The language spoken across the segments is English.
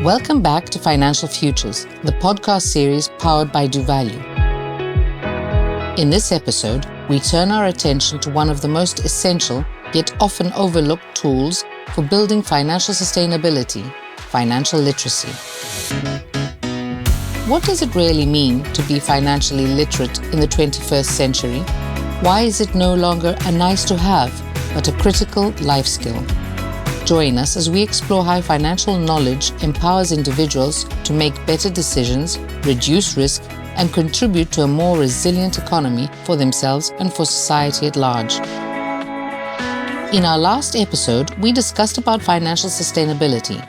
Welcome back to Financial Futures, the podcast series powered by doValue. In this episode, we turn our attention to one of the most essential yet often overlooked tools for building financial sustainability, financial literacy. What does it really mean to be financially literate in the 21st century? Why is it no longer a nice to have, but a critical life skill? Join us as we explore how financial knowledge empowers individuals to make better decisions, reduce risk, and contribute to a more resilient economy for themselves and for society at large. In our last episode, we discussed about financial sustainability.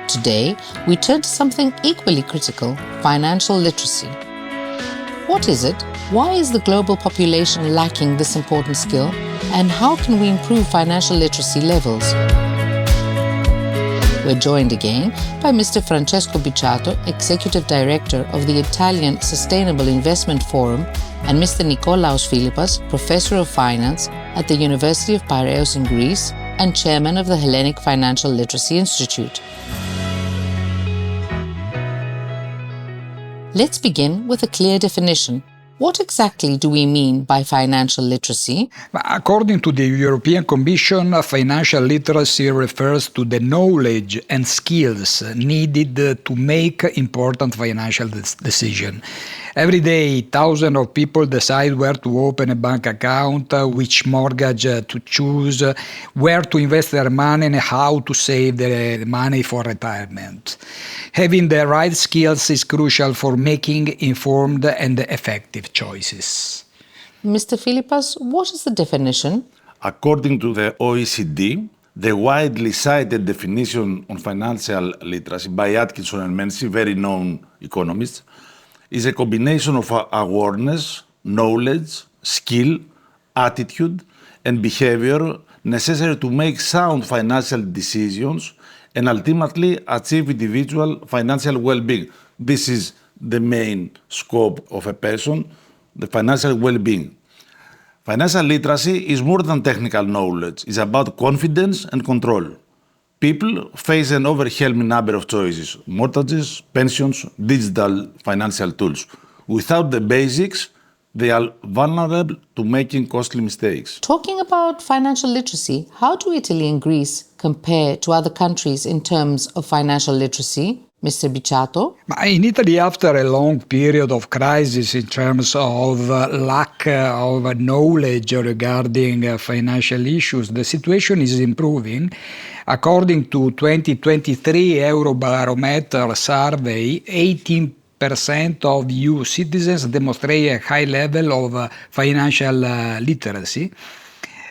Today, we turn to something equally critical, financial literacy. What is it? Why is the global population lacking this important skill? And how can we improve financial literacy levels? We're joined again by Mr. Francesco Bicciato, Executive Director of the Italian Sustainable Investment Forum, and Mr. Nikolaos Philippas, Professor of Finance at the University of Piraeus in Greece and Chairman of the Hellenic Financial Literacy Institute. Let's begin with a clear definition. What exactly do we mean by financial literacy? According to the European Commission, financial literacy refers to the knowledge and skills needed to make important financial decisions. Every day, thousands of people decide where to open a bank account, which mortgage to choose, where to invest their money, and how to save the money for retirement. Having the right skills is crucial for making informed and effective choices. Mr. Philippas, what is the definition? According to the OECD, the widely cited definition on financial literacy by Atkinson and Menzies, very known economists, is a combination of awareness, knowledge, skill, attitude, and behavior necessary to make sound financial decisions and ultimately achieve individual financial well-being. This is the main scope of a person, the financial well-being. Financial literacy is more than technical knowledge. It's about confidence and control. People face an overwhelming number of choices: mortgages, pensions, digital financial tools. Without the basics, they are vulnerable to making costly mistakes. Talking about financial literacy, how do Italy and Greece compare to other countries in terms of financial literacy? Mr. Bicciato? In Italy, after a long period of crisis in terms of lack of knowledge regarding financial issues, the situation is improving. According to 2023 Eurobarometer survey, 18% of EU citizens demonstrate a high level of financial literacy,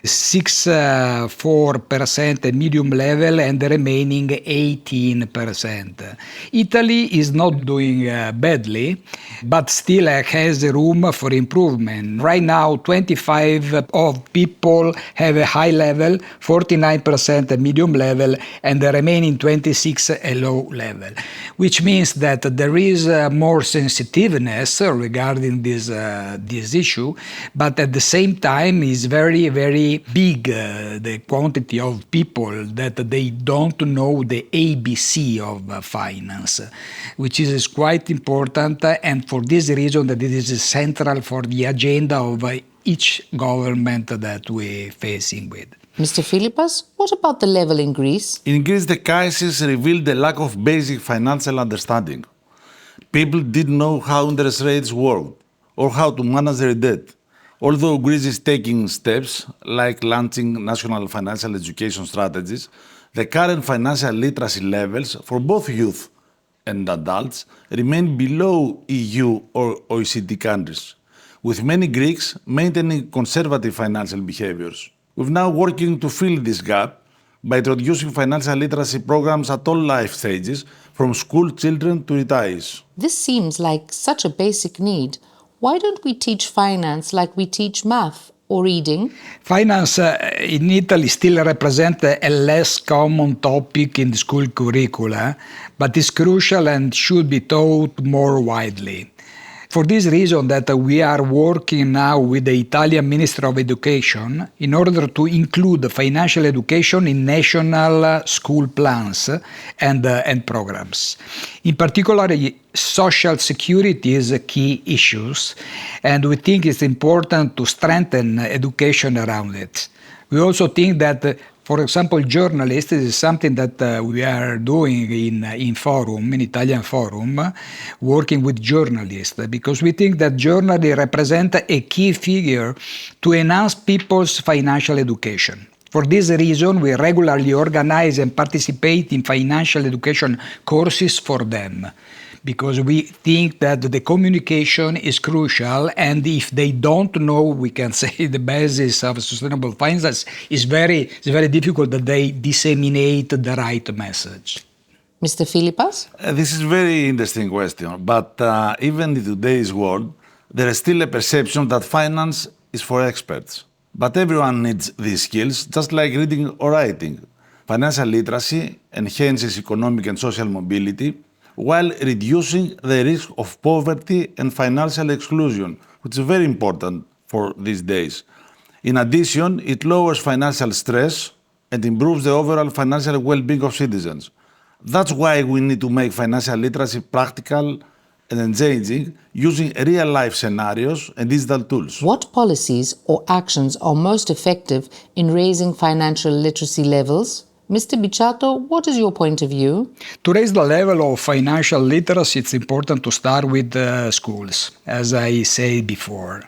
4% at medium level, and the remaining 18%. Italy is not doing badly, but still has room for improvement. Right now, 25% of people have a high level, 49% at medium level, and the remaining 26% a low level, which means that there is more sensitiveness regarding this issue, but at the same time is very, very big the quantity of people that they don't know the ABC of finance, which is quite important, and for this reason that it is central for the agenda of each government that we're facing with. Mr. Philippas, what about the level in Greece? In Greece, the crisis revealed the lack of basic financial understanding. People didn't know how interest rates worked or how to manage their debt. Although Greece is taking steps like launching national financial education strategies, the current financial literacy levels for both youth and adults remain below EU or OECD countries, with many Greeks maintaining conservative financial behaviors. We're now working to fill this gap by introducing financial literacy programs at all life stages, from school children to retirees. This seems like such a basic need. Why don't we teach finance like we teach math or reading? Finance in Italy still represents a less common topic in the school curricula, but is crucial and should be taught more widely. For this reason that we are working now with the Italian Ministry of Education in order to include financial education in national school plans and programs. In particular, social security is a key issue, and we think it's important to strengthen education around it. We also think that, for example, journalists is something that we are doing in forum, in Italian forum, working with journalists, because we think that journalists represent a key figure to enhance people's financial education. For this reason, we regularly organize and participate in financial education courses for them, because we think that the communication is crucial, and if they don't know, we can say, the basis of sustainable finance, it's very difficult that they disseminate the right message. Mr. Philippas? This is a very interesting question, but even in today's world, there is still a perception that finance is for experts. But everyone needs these skills, just like reading or writing. Financial literacy enhances economic and social mobility, while reducing the risk of poverty and financial exclusion, which is very important for these days. In addition, it lowers financial stress and improves the overall financial well-being of citizens. That's why we need to make financial literacy practical and engaging, using real-life scenarios and digital tools. What policies or actions are most effective in raising financial literacy levels? Mr. Bicciato, what is your point of view? To raise the level of financial literacy, it's important to start with schools, as I said before.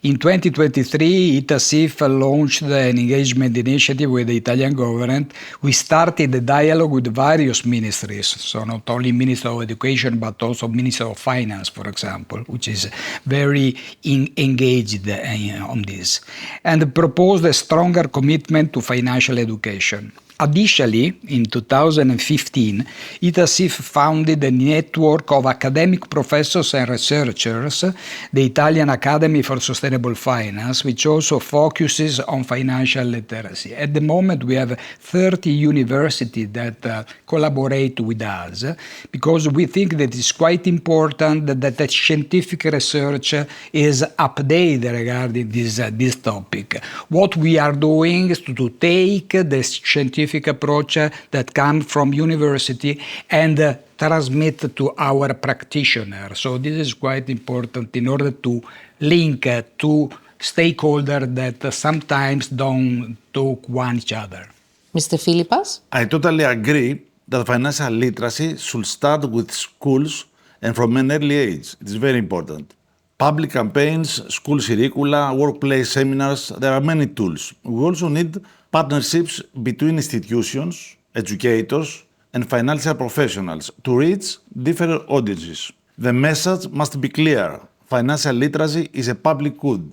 In 2023, ITASIF launched an engagement initiative with the Italian government. We started a dialogue with various ministries, so not only Minister of Education, but also Minister of Finance, for example, which is very engaged on this, and proposed a stronger commitment to financial education. Additionally, in 2015, ITASIF founded a network of academic professors and researchers, the Italian Academy for Sustainable Finance, which also focuses on financial literacy. At the moment, we have 30 universities that collaborate with us, because we think that it's quite important that the scientific research is updated regarding this topic. What we are doing is to take the scientific approach that comes from university and transmit to our practitioners. So this is quite important in order to link to stakeholders that sometimes don't talk one each other. Mr. Philippas? I totally agree that financial literacy should start with schools and from an early age. It's very important. Public campaigns, school curricula, workplace seminars, there are many tools. We also need partnerships between institutions, educators, and financial professionals to reach different audiences. The message must be clear. Financial literacy is a public good.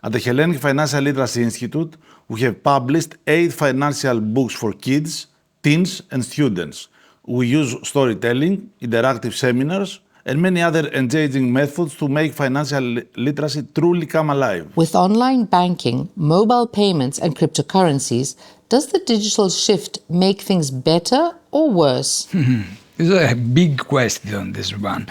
At the Hellenic Financial Literacy Institute, we have published 8 financial books for kids, teens, and students. We use storytelling, interactive seminars, and many other engaging methods to make financial literacy truly come alive. With online banking, mobile payments, and cryptocurrencies, does the digital shift make things better or worse? It's a big question, this one.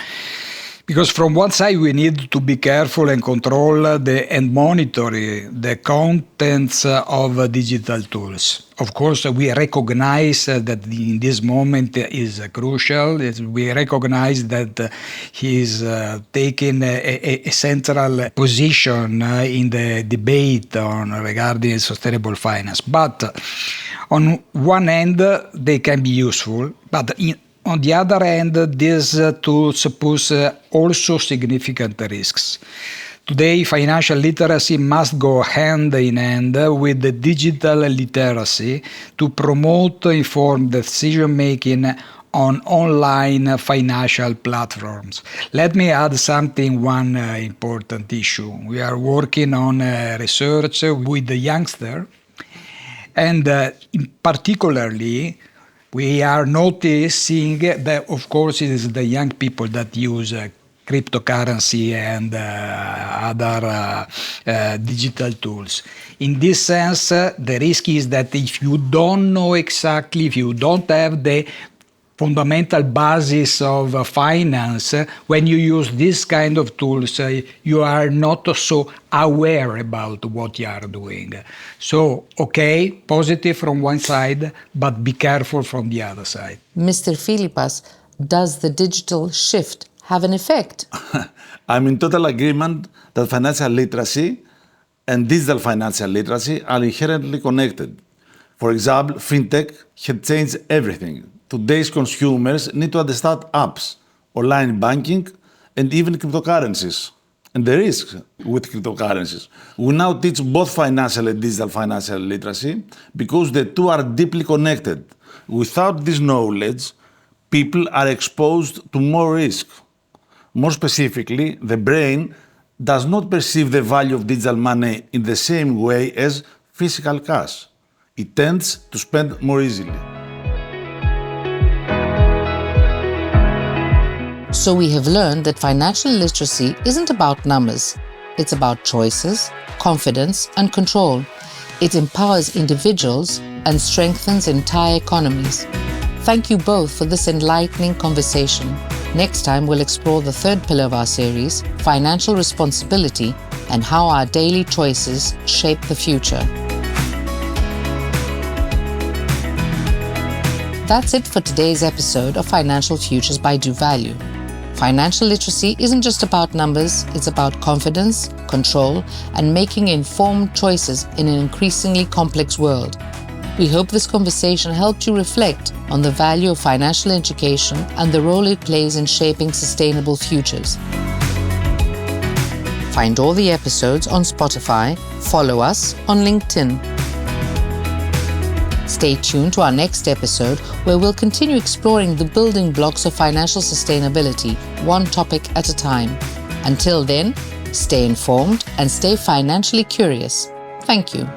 Because from one side, we need to be careful and control and monitor the contents of digital tools. Of course, we recognize that in this moment is crucial. We recognize that he is taking a central position in the debate regarding sustainable finance. But on one end, they can be useful, but on the other hand, these tools pose also significant risks. Today, financial literacy must go hand in hand with the digital literacy to promote informed decision-making on online financial platforms. Let me add one important issue. We are working on research with the youngster, and particularly, we are noticing that, of course, it is the young people that use cryptocurrency and other digital tools. In this sense, the risk is that if you don't know exactly, if you don't have the fundamental basis of finance, when you use this kind of tools, you are not so aware about what you are doing. So, okay, positive from one side, but be careful from the other side. Mr. Philippas, does the digital shift have an effect? I'm in total agreement that financial literacy and digital financial literacy are inherently connected. For example, fintech had changed everything. Today's consumers need to understand apps, online banking, and even cryptocurrencies, and the risks with cryptocurrencies. We now teach both financial and digital financial literacy because the two are deeply connected. Without this knowledge, people are exposed to more risk. More specifically, the brain does not perceive the value of digital money in the same way as physical cash. It tends to spend more easily. So we have learned that financial literacy isn't about numbers. It's about choices, confidence, and control. It empowers individuals and strengthens entire economies. Thank you both for this enlightening conversation. Next time, we'll explore the third pillar of our series, financial responsibility, and how our daily choices shape the future. That's it for today's episode of Financial Futures by doValue. Financial literacy isn't just about numbers, it's about confidence, control, and making informed choices in an increasingly complex world. We hope this conversation helped you reflect on the value of financial education and the role it plays in shaping sustainable futures. Find all the episodes on Spotify, follow us on LinkedIn. Stay tuned to our next episode where we'll continue exploring the building blocks of financial sustainability, one topic at a time. Until then, stay informed and stay financially curious. Thank you.